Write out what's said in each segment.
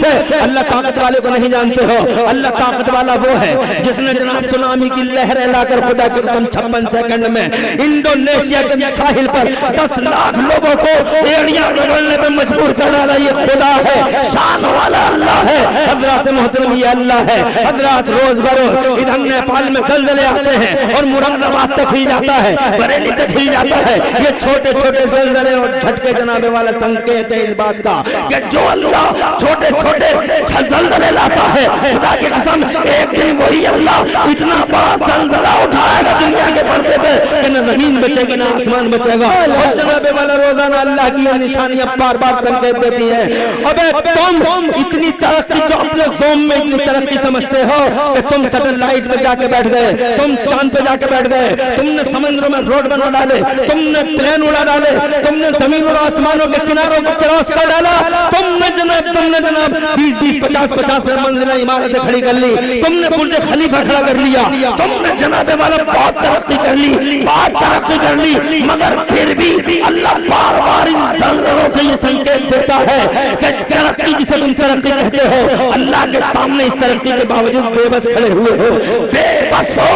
سے اللہ طاقت والے کو نہیں جانتے ہو؟ اللہ طاقت والا وہ ہے جس نے جناب سونامی کی لہریں لا کر خدا کی قسم 56 سیکنڈ میں انڈونیشیا کے ساحل پر 10 لاکھ لوگوں کو ایڑیاں رگڑنے پہ مجبور کر ڈالا. یہ خدا ہے, شان والا اللہ ہے. حضرات محترم یہ اللہ ہے. حضرات روز بروز ادھر نیپال میں زلزلے آتے ہیں اور مرغداباد تک ہی جاتا ہے, بریلی تک ہی جاتا ہے. یہ چھوٹے چھوٹے زلزلے اور جھٹکے جناب والا سنکیت ہے اس بات کا کہ جو اللہ چھوٹے چھوٹے زلزلے لاتا ہے, خدا کی قسم ایک دن وہی اللہ اتنا بڑا زلزلہ اٹھائے گا دنیا کے پردے پہ کہ نہ زمین بچے گی نہ آسمان بچے گا. اور جناب والا روزانہ اللہ کی نشانیاں بار بار سنکیت دیتی ہیں. ابے تم اتنی ترقی جو اپنے قوم میں اتنی ترقی سمجھتے ہو کہ تم سیٹلائٹ پہ جا کے بیٹھ گئے, تم چاند پہ جا کے بیٹھ گئے, تم نے سمندروں میں روڈ بنا ڈالے, تم نے پلین اڑا ڈالے, تم نے زمین اور آسمانوں کے کناروں کو کراس کر ڈالا, تم نے جناب 20-50 منزلیں عمارتیں کھڑی کر لی, تم نے برج خلیفہ کھڑا کر لیا, تم نے جناب والا بہت ترقی کر لی, بہت ترقی کر لی, مگر پھر بھی اللہ بار بار ان زلزلوں سے یہ سنکیت دیتا ہے کہ ترقی جسے تم ترقی کہتے ہو, اللہ کے سامنے اس ترقی کے باوجود بے بس کھڑے ہوئے ہو, بے بس ہو,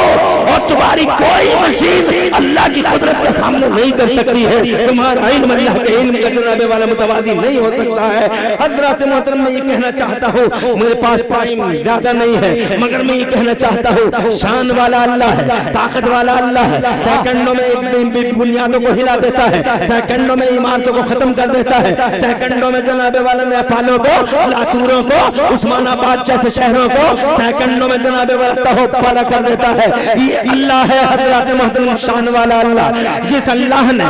اور تمہاری کوئی مشین اللہ کی قدرت کے سامنے نہیں کر سکتی ہے. تمہارا علم اللہ کے علم کا جناب والا متوازی نہیں ہو سکتا ہے. حضرات محترم میں یہ کہنا چاہتا ہوں, میرے پاس ٹائم زیادہ نہیں ہے مگر میں یہ کہنا چاہتا ہوں, شان والا اللہ ہے, طاقت والا اللہ ہے. سیکنڈوں میں بنیادوں کو ہلا دیتا ہے, سیکنڈوں میں عمارتوں کو ختم کر دیتا ہے, سیکنڈوں میں جناب والا نیپالوں کو, لاتوروں کو, عثمان آباد جیسے شہروں کو سیکنڈوں میں جناب والا تہو پالا کر دیتا ہے. یہ اللہ ہے حضرات محترم, شان والا اللہ, جس اللہ نے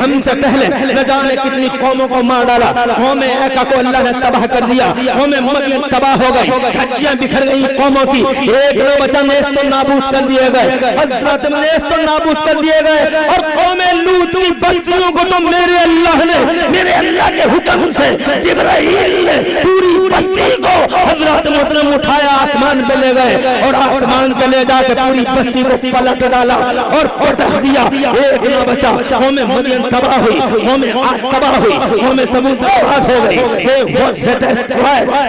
ہم سے پہلے نہ جانے کتنی قوموں کو مار ڈالا. قوم ایکا کو اللہ نے تباہ کر دیا, قوم مدین تباہ ہو گئی, دھجیاں بکھر گئی قوموں کی, ایک نہ بچا نیست و نابود کر دیے گئے, حضرات نیست و نابود کر دیے گئے. اور قوم لوط کی بستیوں کو تو میرے اللہ نے, میرے اللہ کے حکم سے جبرائیل نے پوری بستی کو حضرات محترم اٹھایا, آسمان پہ لے گئے اور آسمان سے لے جا کے پوری بستی کو پلٹ ڈالا اور پٹخ دیا. ایک نہ بچا, قوم مدین تباہ ہوئی, قوم عاد تباہ ہوئی, قوم سمود برباد ہو گئی,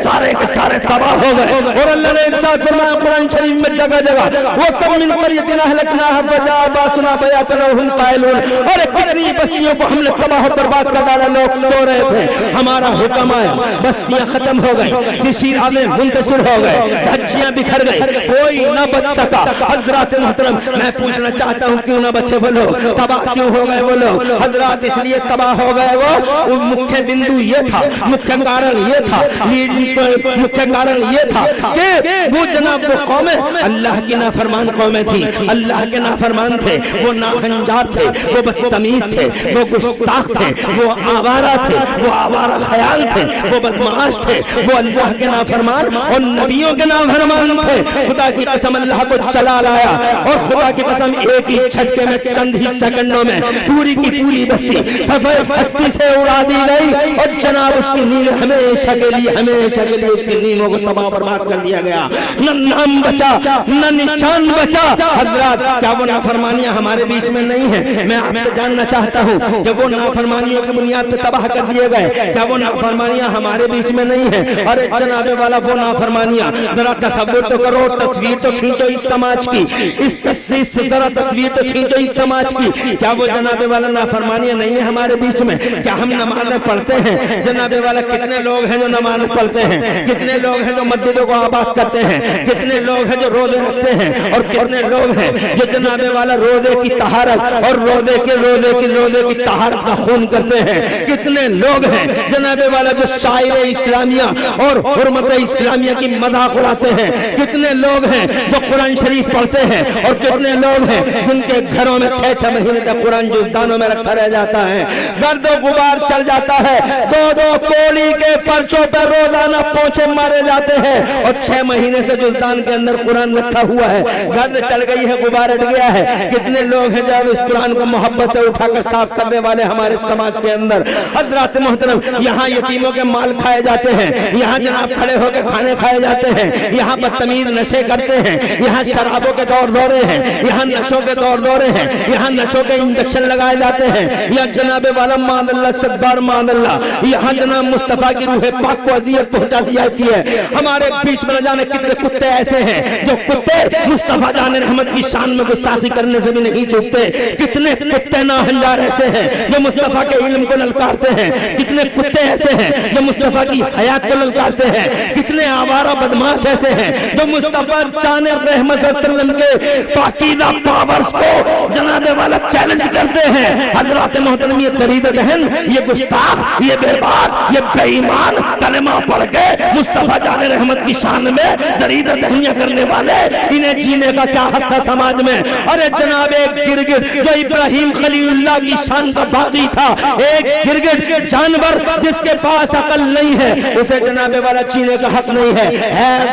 سارے کے سارے تباہ ہو گئے. اور اللہ نے ارشاد فرمایا قرآن شریف میں جگہ جگہ, وَكَمْ مِنْ قَرْيَةٍ أَهْلَكْنَاهَا فَجَاءَ بَأْسُنَا بَيَاتًا وَهُمْ قَائِلُونَ. اور کتنی بستیوں کو ہم نے تباہ و برباد کر ڈالا, لوگ سو رہے تھے, ہمارا حکم آیا, بستیاں ختم ہو گئی, جزیرات منتشر ہو گئے, دھجیاں بکھر گئی, کوئی نہ بچ سکا. حضرات محترم میں پوچھنا چاہتا ہوں کیوں نہ بچے وہ لوگ, تباہ کیوں ہو گئے وہ لوگ حضرات؟ اس لیے تباہ ہو گئے وہ مکھیہ بندو یہ تھا, مکھیہ کارن یہ تھا, مکھیہ کارن یہ تھا کہ وہ جناب وہ قومیں اللہ کی نافرمان قومیں تھی, اللہ کے نافرمان تھے, وہ ناہنجار تھے, وہ بدتمیز تھے, وہ گستاخ تھے, وہ آوارہ تھے, وہ آوارہ خیال تھے, وہ بدمعاش تھے, وہ اللہ کے نافرمان اور نبیوں کے نافرمان تھے. خدا کی قسم اللہ کو چلا لایا اور خدا کی قسم ایک ہی جھٹکے میں چند ہی سیکنڈوں میں پوری کی پوری بستی سفید ہستی سے اڑا دی گئی اور جناب اس کی نیند ہمیشہ کے لیے اس کی نیندوں کو تباہ برباد کر دیا گیا. نہ نام بچا نہ نشان بچا. حضرات کیا وہ نافرمانیاں ہمارے بیچ میں نہیں ہیں؟ میں آپ سے جاننا چاہتا ہوں کہ وہ نافرمانیوں کی بنیاد پہ تباہ کر دیے گئے, کیا وہ نافرمانیاں ہمارے بیچ میں نہیں ہیں؟ ارے جناب والا وہ نافرمانیاں ذرا تصور تو کرو, تصویر تو کھینچو اس سماج کی, اس تصویر سے ذرا تصویر تو کھینچو اس سماج کی. کیا وہ جناب والا نافرمانیاں نہیں ہیں ہمارے بیچ میں؟ کیا ہم نمازیں پڑھتے ہیں جناب والا؟ کتنے لوگ ہیں جو نماز پڑھتے ہیں, کتنے لوگ ہیں جو مسجدوں کو آباد کرتے ہیں, کتنے لوگ ہیں جو روزے رکھتے ہیں, اور کتنے لوگ ہیں جو جناب والا روزے کی طہارت اور روزے کی طہارت کا خون کرتے ہیں, کتنے لوگ ہیں جناب والا جو شاعر اسلامیہ اور حرمت اسلامیہ کی مذاق اڑاتے ہیں, کتنے لوگ ہیں جو قرآن شریف پڑھتے ہیں, اور کتنے لوگ ہیں جن کے گھروں میں 6 مہینے تک قرآن جزدانوں میں رکھا رہ جاتا ہے, گرد و غبار چل جاتا ہے, 2 کوڑی کے فرشوں پر روزانہ پونچھے مارے جاتے ہیں, اور 6 مہینے سے جزدان کے اندر قرآن رکھا ہوا ہے, گرد چل گئی ہے, غبار اٹھ گیا ہے. کتنے لوگ ہیں جب اس قرآن کو محبت سے اٹھا کر صاف کرنے والے ہمارے سماج کے اندر؟ حضرات محترم یہاں یتیموں کے مال کھائے جاتے ہیں, یہاں جناب کھڑے ہو کے کھانے کھائے جاتے ہیں, یہاں बदतमीज नशे करते हैं, यहाँ शराबों के दौर दौरे हैं, यहाँ नशों के दौर दौरे हैं, यहाँ नशों के इंजेक्शन लगाए जाते हैं, यहाँ जनाब वाला मादल्ला सद्दार मादल्ला, यहाँ जनाब मुस्तफा की रूह पाक को अजियत पहुंचा दी जाती है। हमारे बीच में न जाने कितने कुत्ते ऐसे हैं जो कुत्ते मुस्तफा जान रहमत की शान में गुस्ताखी करने से भी नहीं चूकते। कितने कुत्ते नाहंजार ऐसे हैं जो मुस्तफा के इल्म को ललकारते हैं, कितने कुत्ते ऐसे हैं जो मुस्तफा की हयात को ललकारते हैं, कितने आवारा बदमाश ऐसे हैं जो मुस्तफा जान रहमत सल्लल्लाहु अलैहि वसल्लम के पाकीज़ा पावर्स को जनाबे वाला चैलेंज करते हैं। हजरत मोहतरम ये दरीद दहन, ये गुस्ताख, ये बेबाक, ये बेईमान कलमा पढ़ के मुस्तफा जान रहमत की शान में दरीद दहनियां करने वाले, इन्हें जीने का क्या हक था समाज में। अरे जनाब एक गिरगिट जो इब्राहिम खलीलुल्लाह की शान का बागी था, एक गिरगिट जानवर जिसके पास अकल नहीं है, उसे जनाबे वाला जीने का हक नहीं है।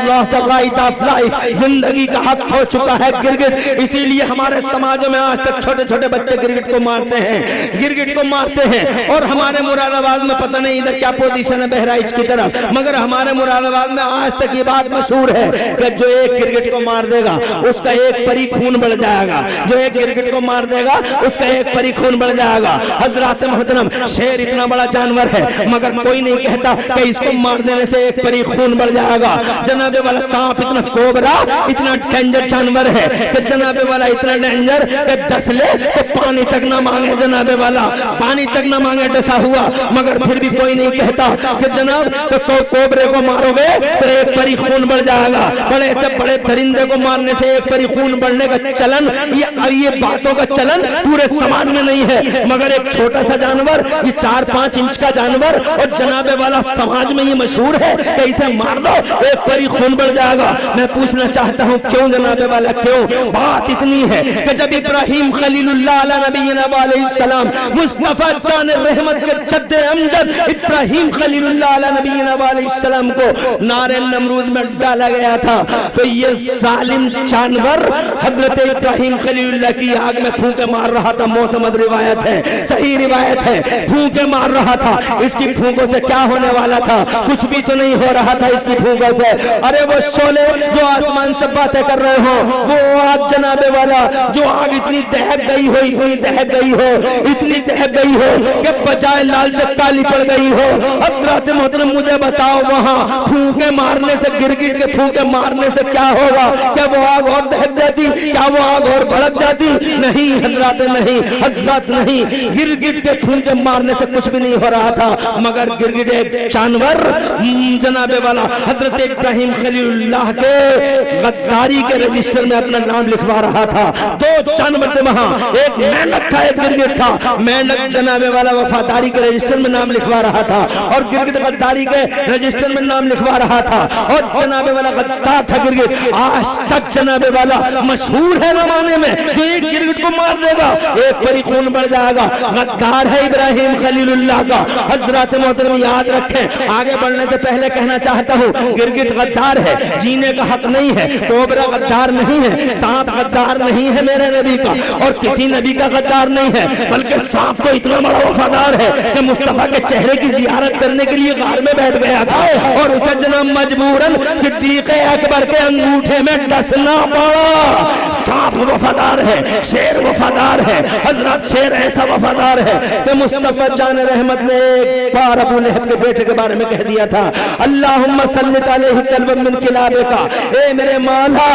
Lost the right of life, जिंदगी का हक हो चुका है गिरगिट। इसीलिए हमारे समाजों में आज तक छोटे छोटे बच्चे गिरगिट को मारते हैं, गिरगिट को मारते हैं। और हमारे मुरादाबाद में पता नहीं इधर क्या पोजीशन है बहराइच की तरफ, मगर हमारे मुरादाबाद में आज तक ये बात मशहूर है कि जो एक गिरगिट को मार देगा उसका एक परी खून बढ़ जाएगा, जो एक गिरगिट को मार देगा उसका एक परी खून बढ़ जाएगा। हजरत मोहतरम शेर इतना बड़ा जानवर है मगर कोई नहीं कहता कि इसको मार देने से एक परी खून बढ़ जाएगा। जनाबे वाला सांप इतना कोबरा, इतना डेंजर जानवर है कि जनाबे वाला इतना डेंजर कि डस ले तो पानी तक ना मांगे, जनाबे वाला पानी तक ना मांगे डसा हुआ, मगर फिर भी कोई नहीं कहता कि जनाब तो कोबरे को मारोगे तो एक परी खून बढ़ जाएगा। बड़े से बड़े परिंदे को मारने से एक परी खून बढ़ने का चलन, ये बातों का चलन पूरे समाज में नहीं है, मगर एक छोटा सा जानवर, ये 4-5 इंच का जानवर, और जनाबे वाला समाज में ये मशहूर है कि इसे मार दो एक परी खून बढ़ जाएगा। मैं पूछना चाहता हूँ क्यों जनाबे वाला, क्यों? बात इतनी है कि जब इब्राहिम खलीलुल्लाह अला नबीना अलैहिस्सलाम मुस्तफा जान रहमत के जद्दे अमजद इब्राहिम खलीलुल्लाह अला नबीना अलैहिस्सलाम को नारे नमरूद में डाला गया था, तो ये जालिम जानवर हजरत इब्राहिम खलीलुल्लाह की आग में फूंके मार रहा था। मोतमद रिवायत है, सही रिवायत है, फूंके मार रहा था। इसकी फूंकों से क्या होने वाला था? कुछ भी तो नहीं हो रहा था इसकी फूंकों से। अरे वो शोले जो आसमान से बातें कर रहे हो, वो आग जनाबे वाला जो आग इतनी दहक गई हो, इतनी दहक गई हो, इतनी दहक गई हो कि बजाय लाल से काली पड़ गई हो। हज़रत मोहतरम मुझे बताओ वहां फूंके मारने से, गिरगिट के फूंके मारने से क्या होगा? क्या वो आग और दहक जाती? क्या वो आग और भड़क जाती? नहीं हजरत, नहीं हजरत, नहीं। गिरगिट के फूंके मारने से कुछ भी नहीं हो रहा था, मगर गिरगिट एक जानवर जनाबे वाला हजरत इब्राहिम खलीलुल्लाह के गद्दारी के रजिस्टर में अपना नाम लिखवा रहा था। 2 जानवर थे वहां, एक मेंढक था, एक गिरगिट था। मेंढक जनाबे वाला वफादारी के रजिस्टर में नाम लिखवा रहा था और गिरगिट गद्दारी के रजिस्टर में नाम लिखवा रहा था, और जनाबे वाला गद्दार था गिरगिट। आज तक जनाबे वाला मशहूर है जमाने में, जो एक गिरगिट को मार देगा एक परी खून बढ़ जाएगा। गद्दार है इब्राहिम खलीलुल्लाह का। हजरत मोहतरम याद रखें, आगे बढ़ने से पहले कहना चाहता हूँ, गिरगिट गद्दार है, जीने का हक नहीं है। कोबरा गद्दार नहीं है, सांप गद्दार नहीं है मेरे नबी का, और किसी नबी का गद्दार नहीं है। बल्कि सांप तो इतना बड़ा वफादार है कि मुस्तफा के चेहरे की जियारत करने के लिए गार में बैठ गया था और उसे जनाब मजबूरन सिद्दीक़ अकबर के अंगूठे में डसना पड़ा। सांप वफादार है, शेर वफादार है। हजरत शेर ऐसा वफादार है कि मुस्तफा जान रहमत ने एक बार अबू लहब के बेटे के बारे में कह दिया था, अल्लाहुम्मा सल्लित अलैहि कल्बन मिन किलाबिका, ए मेरे मौला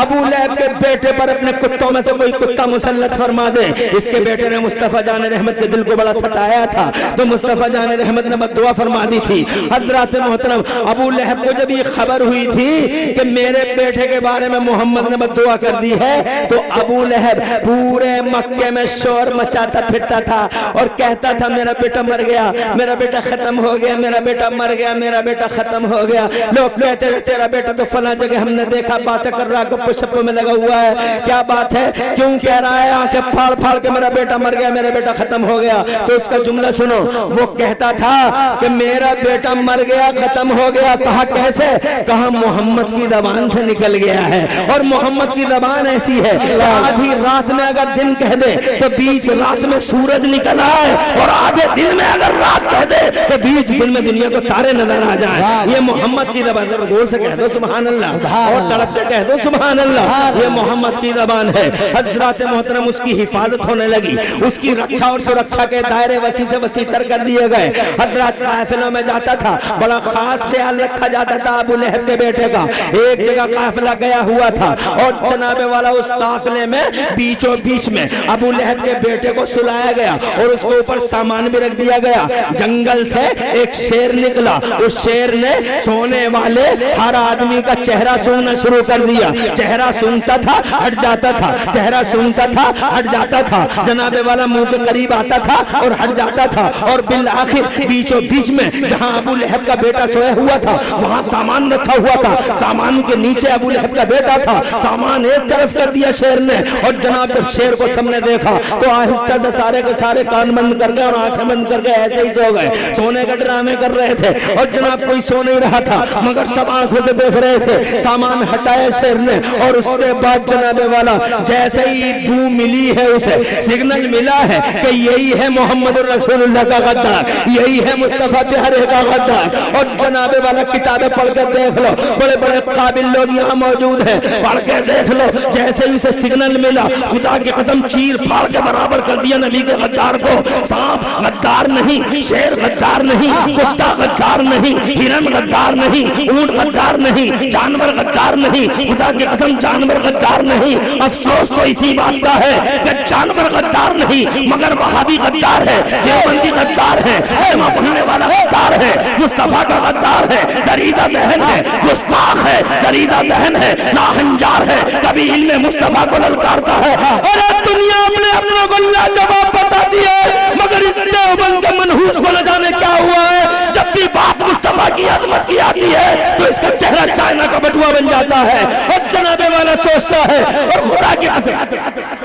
अबू लहब के बेटे पर अपने कुत्तों में से कोई कुत्ता मुसल्लत फरमा दे। इसके बेटे ने मुस्तफा जान रहमत के दिल को बड़ा सताया था, तो मुस्तफा जान रहमत ने बद्दुआ फरमा दी थी। हजरत मोहतरम अबू लहब को जब ये खबर हुई थी कि मेरे बेटे के बारे में मोहम्मद ने बद्दुआ कर दी है, तो अबू लहब पूरे मक्के में शोर मचाता फिरता था और कहता था मेरा बेटा मर गया, मेरा बेटा खत्म हो गया, मेरा बेटा मर गया, मेरा बेटा खत्म हो गया। लोग कहते थे तेरा बेटा तो फला जगह हमने देखा, बातें कर रहा को गप्पो में लगा हुआ है, क्या बात है, क्यों कह रहा है आंखें फाड़ फाड़ के मेरा बेटा मर गया, मेरा बेटा खत्म हो गया। तो उसका जुमला सुनो, वो कहता था कि मेरा बेटा मर गया, खत्म हो गया। कहा कैसे? कहा मोहम्मद की ज़बान से निकल गया है। और मोहम्मद की ज़बान ऐसी है, आधी रात में अगर दिन कह दे तो बीच रात में सूरज निकल आए, और आधे दिन में अगर रात कह दे तो बीच दिन में दुनिया को तारे नजर आ जाए। ये मोहम्मद की ज़बान, जोर से कह दो सुभान अल्लाह, और तड़प के कह दो सुभान अल्लाह। ये मोहम्मद की ज़बान है। हज़रात मोहतरम उसकी हिफाजत होने लगी, उसकी रक्षा और सुरक्षा के दायरे वसी से वसी तर कर दिए गए। हज़रत काफिलों में जाता था, बड़ा खास ख्याल रखा जाता था अबू लहब के बेटे का। एक जगह काफिला गया हुआ था और जनाबे वाला उस काफिले में बीचों बीच में अबू लहब के बेटे को सुलाया गया और उसके ऊपर सामान भी रख दिया गया। जंगल से एक शेर निकला, उस शेर ने सोने वाले हर आदमी का चेहरा सूंघना शुरू कर दिया। चेहरा सूंघता था, हट जाता था, चेहरा सूंघता था, हट जाता था, जनाबे वाला मुंह के करीब आता था और हट जाता था। और बिल आखिर बीचों बीच में जहां अबू लहब का बेटा सोया हुआ था वहां सामान रखा हुआ था, सामान के नीचे अबू लहब का बेटा था। सामान एक तरफ कर दिया शेर ने, और जनाब जब शेर को सबने देखा तो आहिस्ता से सारे के सारे कान बंद कर गए और आंखें बंद करके ऐसे ही सो गए। सोने के ड्रामे कर रहे थे और जनाब कोई सो नहीं रहा था, मगर सब आंखों से देख रहे थे। सामान हटाया शेर ने, और उसके बाद जनाबे वाला जैसे ही बू मिली है, उसे सिग्नल मिला है कि यही है मोहम्मद रसूलुल्लाह का गद्दार, यही है मुस्तफा प्यारे का गद्दार। और जनाबे वाला किताबें पढ़ कर देख लो, बड़े बड़े काबिल लोग यहाँ मौजूद हैं, पढ़ के देख लो। जैसे ही उसे सिग्नल मिला, खुदा की कसम चीर फाड़ के बराबर कर दिया नबी के गद्दार को। सांप गद्दार नहीं, शेर गद्दार नहीं, कुत्ता गद्दार नहीं, हिरन गद्दार नहीं, ऊंट गद्दार नहीं, जानवर गद्दार नहीं, खुदा की कसम जानवर गद्दार नहीं। अफसोस तो इसी बात का है कि जानवर गद्दार नहीं, मगर वहाबी गद्दार है, देवबंदी गद्दार है, कलमा पढ़ने वाला गद्दार है, मुस्तफा का गद्दार है, दरीदा दहन है, गुस्ताख है, दरीदा दहन है, नाहंजार है, कभी इल्मे मुस्तफा को ललकारता है। अरे दुनिया अपने अपनों को लाजवाब बताती है, मगर इस देवबंद के मनहूस को न जाने क्या हुआ है। जब भी बात मुस्तफा की अजमत की आती है तो इसका चेहरा चाइना का बटुआ बन जाता है, और जनाबे वाला सोचता है और खुदा की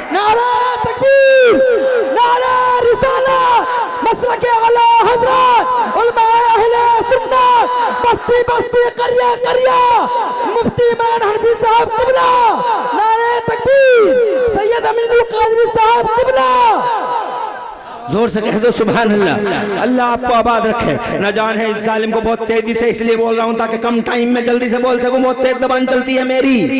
नारा तकबीर, नारा रिसाला, मसलके आला हज़रत उलमाए अहले सुन्नत, बस्ती बस्ती करिया करिया, मुफ्ती मौलाना हनफी साहब क़िबला, नारे तकबीर, सैयद अमीनुल क़ादरी साहब क़िबला। जोर से कह दो सुभान अल्लाह। अल्लाह आपको आबाद रखे। न जान है इस जालिम को बहुत तेजी से इसलिए बोल रहा हूँ ताकि कम टाइम में जल्दी से बोल सकूं। बहुत तेज ज़बान चलती है मेरी,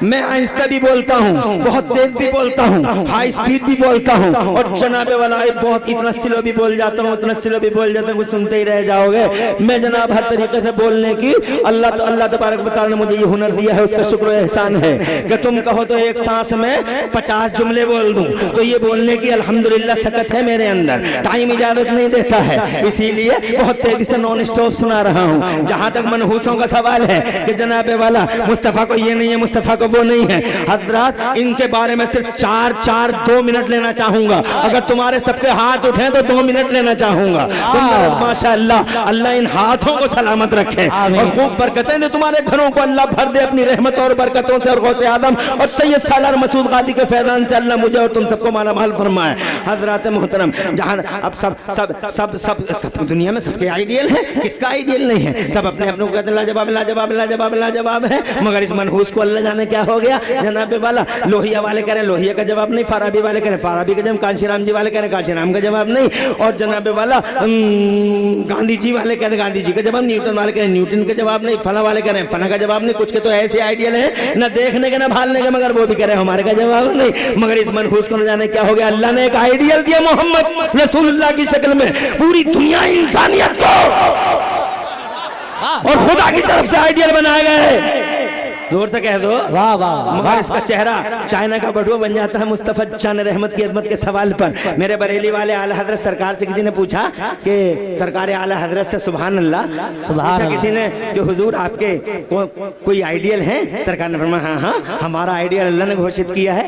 मैं आहिस्ता भी बोलता हूँ, बहुत तेज भी बोलता हूँ, हाई स्पीड भी बोलता हूँ, और जनाबे वाला बहुत इतना स्लो भी बोल जाता हूँ, इतना स्लो भी बोल जाता हूँ, सुनते ही रह जाओगे। मैं जनाब हर तरीके से बोलने की अल्लाह तबारक व तआला ने मुझे ये हुनर दिया है, उसका शुक्र एहसान है कि तुम कहो तो एक सांस में 50 जुमले बोल दूं, तो ये बोलने की अल्हम्दुलिल्लाह सकत है मेरे अंदर, टाइम इजाजत नहीं देता है, इसीलिए बहुत तेजी से नॉन स्टॉप सुना रहा हूँ। जहाँ तक मनहूसों का सवाल है कि जनाबे वाला मुस्तफ़ा को ये नहीं है, मुस्तफ़ा को वो नहीं है, हजरत इनके बारे में सिर्फ 2 मिनट लेना चाहूंगा। अगर तुम्हारे सबके हाथ उठे तो 2 मिनट लेना चाहूंगा। माशाअल्लाह, अल्लाह इन हाथों को सलामत रखे और खूब बरकतें दे तुम्हारे घरों को, अल्लाह भर दे अपनी रहमत और बरकतों से, और गौसे आदम और सैयद सालार मसूद गादी के फैजान से अल्लाह मुझे और तुम सबको माला माल फरमाए। हजरत मोहतरम, जहां अब सब सब सब सब सब दुनिया में सबके आइडियल है, किसका आइडियल नहीं है? सब अपने अपने को कहते लाजवाब लाजवाब लाजवाब लाजवाब है, मगर इस मनहूस को अल्लाह जाने क्या हो गया। जनाबे वाला लोहिया वाले कह रहे हैं लोहिया का जवाब नहीं, फाराबी वाले कह रहे हैं फाराबी का जवाब, कांशीराम जी वाले कह रहे हैं कांशीराम का जवाब नहीं, और जनाबे वाला गांधी जी वाले कह रहे हैं गांधी जी का जवाब, न्यूटन वाले कह रहे हैं न्यूटन का जवाब नहीं, फला वाले कह रहे हैं फला का जवाब नहीं। कुछ के तो ऐसे आइडियल है न देखने के न भालने के, मगर वो भी कह रहे हैं हमारे का जवाब नहीं। मगर इस मनहूस को न जाने क्या हो गया, अल्लाह ने एक आइडियल दिया मोहम्मद रसूलुल्लाह की शक्ल में, पूरी दुनिया इंसानियत को और खुदा की तरफ से आइडियल बनाए गए। जोर से कह दो वाह वाह मगर इसका चेहरा चाइना का बटुआ बन जाता है मुस्तफा जान रहमत की अदमत के सवाल पर। मेरे बरेली वाले आला हजरत सरकार से किसी ने पूछा कि सरकार आला हजरत से सुभान अल्लाह, पूछा किसी ने कि हुजूर आपके कोई आइडियल है? सरकार ने फरमाया हाँ हाँ हमारा आइडियल अल्लाह ने घोषित किया है,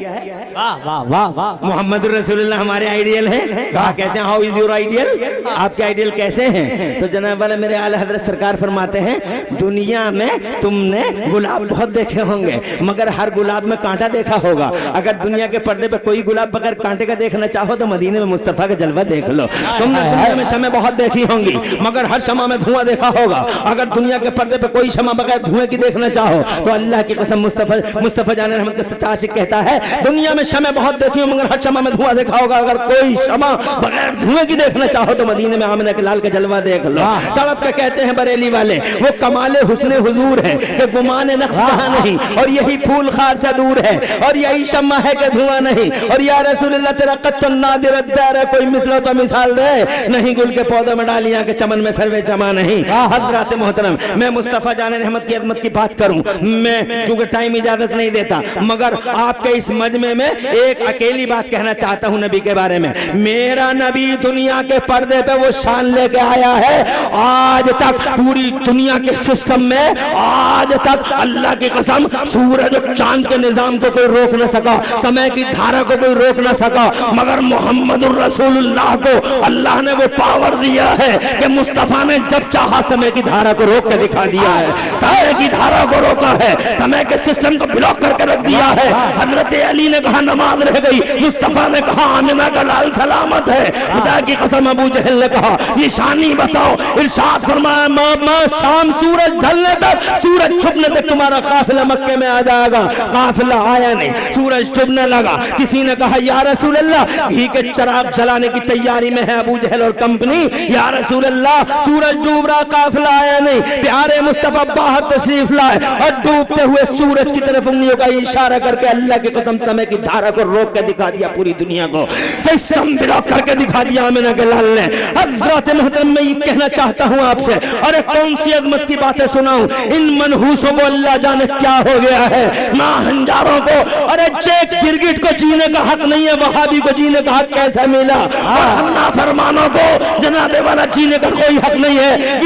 वाह वाह वाह वाह मोहम्मद रसूलुल्लाह हमारे आइडियल है। कहा कैसे? How is your ideal? आपके आइडियल कैसे हैं? तो जनाब वाला मेरे आला हजरत सरकार फरमाते हैं दुनिया में तुमने गुलाब बहुत देखे होंगे मगर हर गुलाब में कांटा देखा होगा। अगर दुनिया के पर्दे पे कोई गुलाब बगैर कांटे का देखना चाहो तो मदीने में मुस्तफा का जलवा देख लो। तुमने दुनिया में शम्में बहुत देखी होंगी मगर हर शम्मा में धुआं देखा होगा। अगर दुनिया के पर्दे पे कोई शम्मा बगैर धुएं की देखना चाहो तो अल्लाह की कसम मुस्तफा जान रहमत के सच्चा आशिक कहता है दुनिया में शम्में बहुत देखी हो मगर हर शम्मा में धुआं देखा होगा। अगर कोई शम्मा बगैर धुएं की देखना चाहो तो मदीने में आमिना के लाल का जलवा देख लो। तड़प के कहते हैं बरेली वाले वो कमाले हुस्ने हुजूर है कि गुमाने नक्श कहां नहीं और यही फूल खार से दूर है और यही शम्मा है कि धुआं नहीं। और या रसूलुल्लाह तेरा कत्तन नादिर अद्दार है कोई मिसलो तो मिसाल दे नहीं गुल के पौधे में डालियां के चमन में सर्वे चमा नहीं। हजरत मोहतरम मैं मुस्तफा जान रहमत की अदमत की बात करूं मैं चूंकि टाइम इजाजत नहीं देता मगर आपके इस मजमे में एक अकेली बात कहना चाहता हूं नबी के बारे में। मेरा नबी दुनिया के पर्दे पे वो शान लेके आया है आज तक पूरी दुनिया के सिस्टम में आज तक अल्लाह की कसम सूरज और चांद के निजाम को कोई रोक न सका, समय की धारा को कोई रोक न सका मगर मोहम्मद रसूलुल्लाह को अल्लाह ने वो पावर दिया है कि मुस्तफा ने जब चाहा समय की धारा को रोक के दिखा दिया है। समय की धारा को रोका है, समय के सिस्टम को ब्लॉक करके रख दिया है। हजरत अली ने कहा नमाज रह गई, मुस्तफा ने कहा आमिना का लाल सलामत है। खुदा की कसम अबू जहल ने कहा निशानी बताओ, इरशाद फरमाया शाम सूरज ढलने तक सूरज छुपने तक तुम्हारा काफिला मक्के में आ जाएगा। काफिला आया नहीं, सूरज डूबने लगा। किसी ने कहा या रसूल अल्लाह घी के चराग जलाने की तैयारी में है अबू जहल और कंपनी। या रसूल अल्लाह सूरज डूब रहा काफिला आया नहीं। प्यारे मुस्तफा बाहर तशरीफ लाए और डूबते हुए सूरज की तरफ उंगलियों का इशारा करके अल्लाह की कसम समय की धारा को रोक के दिखा दिया पूरी दुनिया को, सिस्टम ब्लॉक करके दिखा दिया आमिना के लाल ने। हज़रत मोहतरम मैं ये कहना चाहता हूँ आपसे, अरे कौन सी अजमत की बातें सुनाऊं इन मनहूसों को, अल्लाह जाने क्या हो गया है ना हंजारों को। अरे चेक गिरगिट को जीने का हक नहीं है, वहाबी को जीने का हक कैसे मिला? और हम नाफरमानों को जनाबे वाला जीने का कोई हक नहीं है।